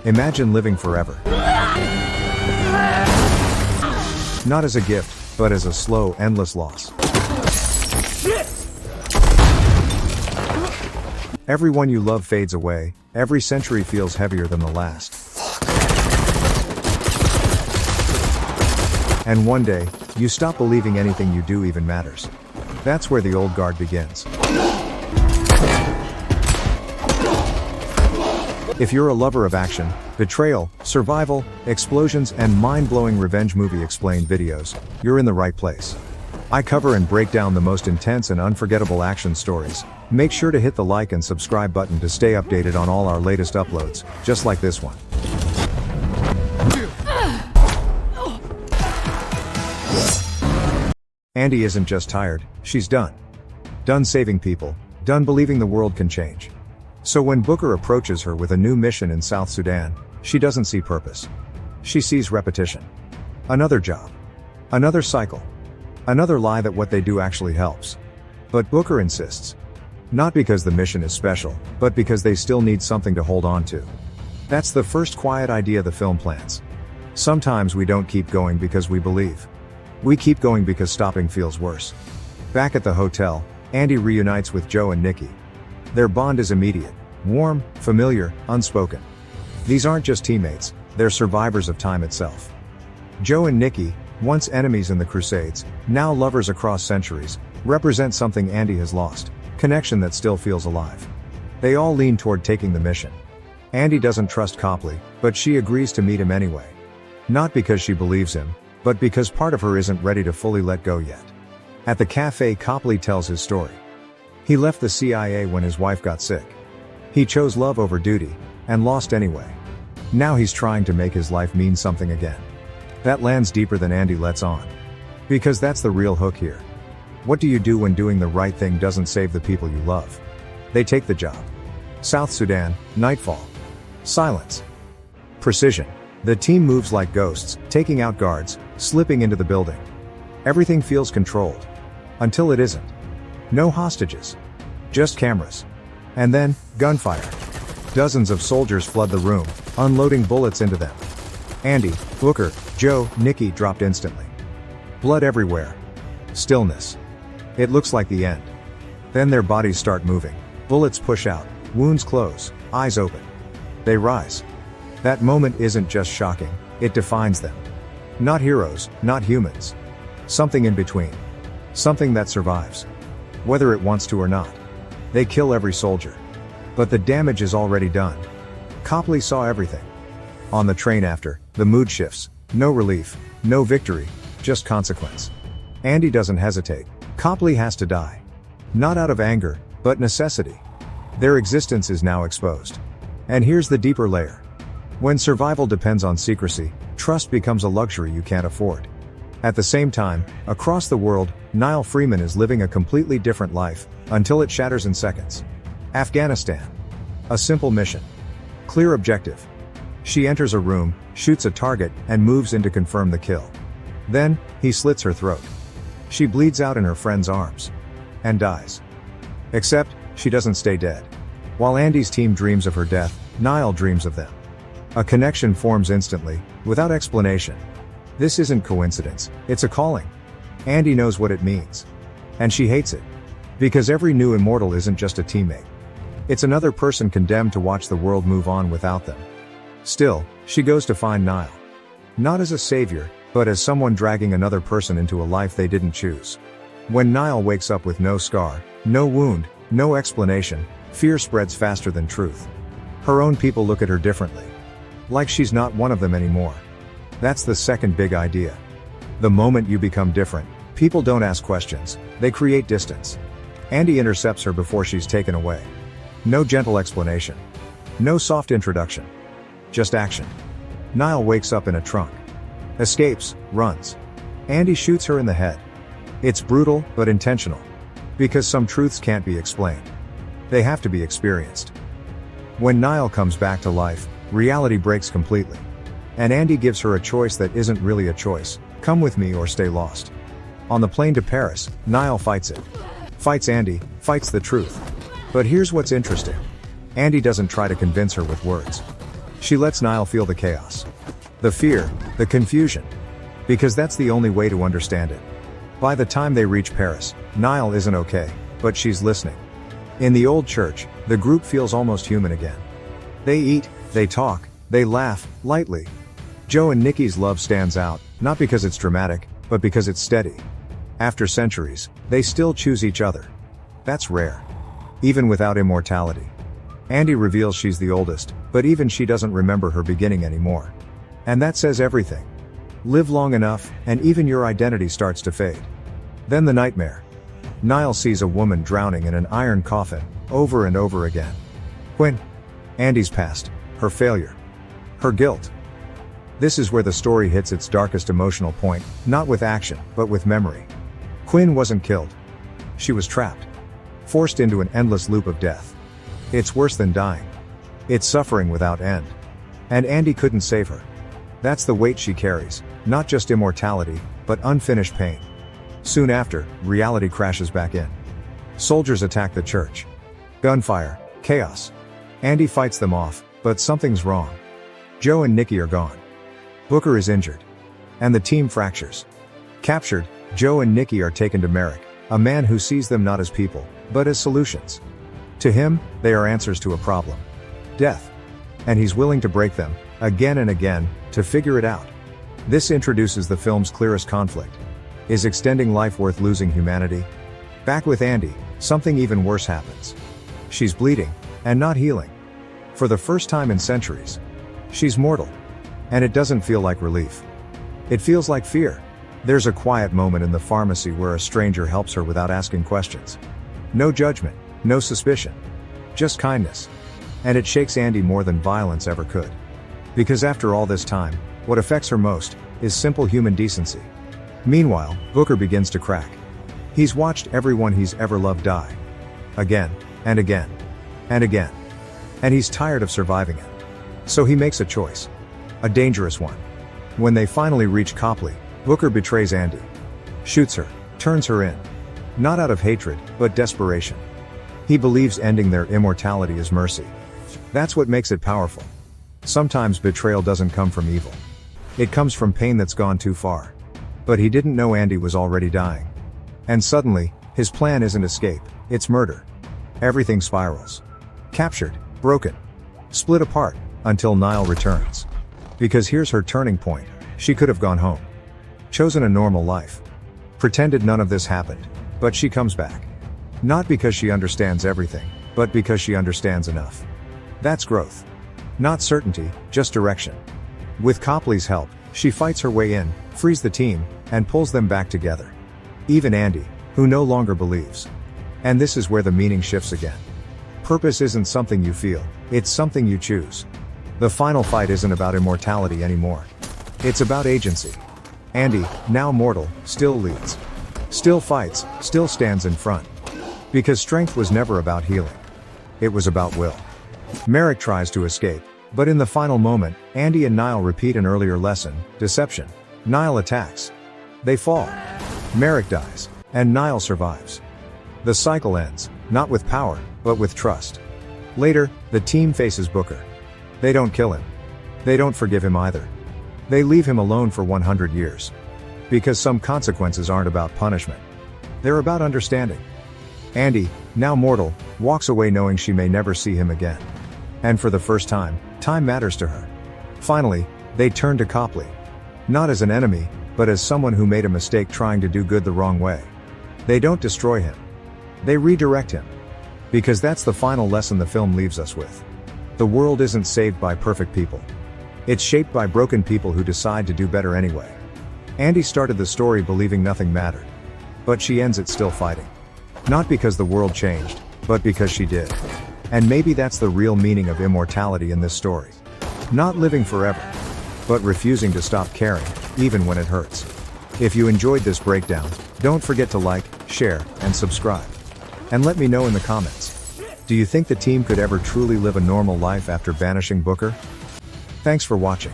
Imagine living forever. Not as a gift, but as a slow, endless loss. Everyone you love fades away, every century feels heavier than the last. And one day, you stop believing anything you do even matters. That's where the old guard begins. If you're a lover of action, betrayal, survival, explosions, and mind-blowing revenge movie explained videos, you're in the right place. I cover and break down the most intense and unforgettable action stories. Make sure to hit the like and subscribe button to stay updated on all our latest uploads, just like this one. Andy isn't just tired, she's done. Done saving people, done believing the world can change. So when Booker approaches her with a new mission in South Sudan, she doesn't see purpose. She sees repetition. Another job. Another cycle. Another lie that what they do actually helps. But Booker insists. Not because the mission is special, but because they still need something to hold on to. That's the first quiet idea the film plants. Sometimes we don't keep going because we believe. We keep going because stopping feels worse. Back at the hotel, Andy reunites with Joe and Nikki. Their bond is immediate, warm, familiar, unspoken. These aren't just teammates, they're survivors of time itself. Joe and Nikki, once enemies in the Crusades, now lovers across centuries, represent something Andy has lost, connection that still feels alive. They all lean toward taking the mission. Andy doesn't trust Copley, but she agrees to meet him anyway. Not because she believes him, but because part of her isn't ready to fully let go yet. At the cafe, Copley tells his story. He left the CIA when his wife got sick. He chose love over duty, and lost anyway. Now he's trying to make his life mean something again. That lands deeper than Andy lets on. Because that's the real hook here. What do you do when doing the right thing doesn't save the people you love? They take the job. South Sudan, nightfall. Silence. Precision. The team moves like ghosts, taking out guards, slipping into the building. Everything feels controlled. Until it isn't. No hostages. Just cameras. And then, gunfire. Dozens of soldiers flood the room, unloading bullets into them. Andy, Booker, Joe, Nikki dropped instantly. Blood everywhere. Stillness. It looks like the end. Then their bodies start moving. Bullets push out, wounds close, eyes open. They rise. That moment isn't just shocking, it defines them. Not heroes, not humans. Something in between. Something that survives. Whether it wants to or not. They kill every soldier. But the damage is already done. Copley saw everything. On the train after, the mood shifts. No relief, no victory, just consequence. Andy doesn't hesitate. Copley has to die. Not out of anger, but necessity. Their existence is now exposed. And here's the deeper layer. When survival depends on secrecy, trust becomes a luxury you can't afford. At the same time, across the world, Niall Freeman is living a completely different life, until it shatters in seconds. Afghanistan. A simple mission. Clear objective. She enters a room, shoots a target, and moves in to confirm the kill. Then, he slits her throat. She bleeds out in her friend's arms. And dies. Except, she doesn't stay dead. While Andy's team dreams of her death, Niall dreams of them. A connection forms instantly, without explanation. This isn't coincidence, it's a calling. Andy knows what it means. And she hates it. Because every new immortal isn't just a teammate. It's another person condemned to watch the world move on without them. Still, she goes to find Niall. Not as a savior, but as someone dragging another person into a life they didn't choose. When Niall wakes up with no scar, no wound, no explanation, fear spreads faster than truth. Her own people look at her differently. Like she's not one of them anymore. That's the second big idea. The moment you become different, people don't ask questions, they create distance. Andy intercepts her before she's taken away. No gentle explanation. No soft introduction. Just action. Niall wakes up in a trunk. Escapes, runs. Andy shoots her in the head. It's brutal, but intentional. Because some truths can't be explained. They have to be experienced. When Niall comes back to life, reality breaks completely. And Andy gives her a choice that isn't really a choice: come with me or stay lost. On the plane to Paris, Niall fights it. Fights Andy, fights the truth. But here's what's interesting. Andy doesn't try to convince her with words. She lets Niall feel the chaos. The fear, the confusion. Because that's the only way to understand it. By the time they reach Paris, Niall isn't okay, but she's listening. In the old church, the group feels almost human again. They eat, they talk, they laugh, lightly. Joe and Nikki's love stands out, not because it's dramatic, but because it's steady. After centuries, they still choose each other. That's rare. Even without immortality. Andy reveals she's the oldest, but even she doesn't remember her beginning anymore. And that says everything. Live long enough, and even your identity starts to fade. Then the nightmare. Niall sees a woman drowning in an iron coffin, over and over again. When? Andy's past, her failure, her guilt. This is where the story hits its darkest emotional point, not with action, but with memory. Quinn wasn't killed. She was trapped. Forced into an endless loop of death. It's worse than dying. It's suffering without end. And Andy couldn't save her. That's the weight she carries, not just immortality, but unfinished pain. Soon after, reality crashes back in. Soldiers attack the church. Gunfire, chaos. Andy fights them off, but something's wrong. Joe and Nikki are gone. Booker is injured. And the team fractures. Captured, Joe and Nikki are taken to Merrick, a man who sees them not as people, but as solutions. To him, they are answers to a problem. Death. And he's willing to break them, again and again, to figure it out. This introduces the film's clearest conflict. Is extending life worth losing humanity? Back with Andy, something even worse happens. She's bleeding, and not healing. For the first time in centuries. She's mortal. And it doesn't feel like relief. It feels like fear. There's a quiet moment in the pharmacy where a stranger helps her without asking questions. No judgment, no suspicion. Just kindness. And it shakes Andy more than violence ever could. Because after all this time, what affects her most is simple human decency. Meanwhile, Booker begins to crack. He's watched everyone he's ever loved die. Again, and again, and again. And he's tired of surviving it. So he makes a choice. A dangerous one. When they finally reach Copley, Booker betrays Andy. Shoots her, turns her in. Not out of hatred, but desperation. He believes ending their immortality is mercy. That's what makes it powerful. Sometimes betrayal doesn't come from evil. It comes from pain that's gone too far. But he didn't know Andy was already dying. And suddenly, his plan isn't escape, it's murder. Everything spirals. Captured, broken, split apart, until Niall returns. Because here's her turning point. She could have gone home. Chosen a normal life. Pretended none of this happened. But she comes back. Not because she understands everything, but because she understands enough. That's growth. Not certainty, just direction. With Copley's help, she fights her way in, frees the team, and pulls them back together. Even Andy, who no longer believes. And this is where the meaning shifts again. Purpose isn't something you feel, it's something you choose. The final fight isn't about immortality anymore. It's about agency. Andy, now mortal, still leads. Still fights, still stands in front. Because strength was never about healing. It was about will. Merrick tries to escape, but in the final moment, Andy and Niall repeat an earlier lesson, deception. Niall attacks. They fall. Merrick dies, and Niall survives. The cycle ends, not with power, but with trust. Later, the team faces Booker. They don't kill him. They don't forgive him either. They leave him alone for 100 years. Because some consequences aren't about punishment. They're about understanding. Andy, now mortal, walks away knowing she may never see him again. And for the first time, time matters to her. Finally, they turn to Copley. Not as an enemy, but as someone who made a mistake trying to do good the wrong way. They don't destroy him. They redirect him. Because that's the final lesson the film leaves us with. The world isn't saved by perfect people. It's shaped by broken people who decide to do better anyway. Andy started the story believing nothing mattered. But she ends it still fighting. Not because the world changed, but because she did. And maybe that's the real meaning of immortality in this story. Not living forever, but refusing to stop caring, even when it hurts. If you enjoyed this breakdown, don't forget to like, share, and subscribe. And let me know in the comments. Do you think the team could ever truly live a normal life after banishing Booker? Thanks for watching.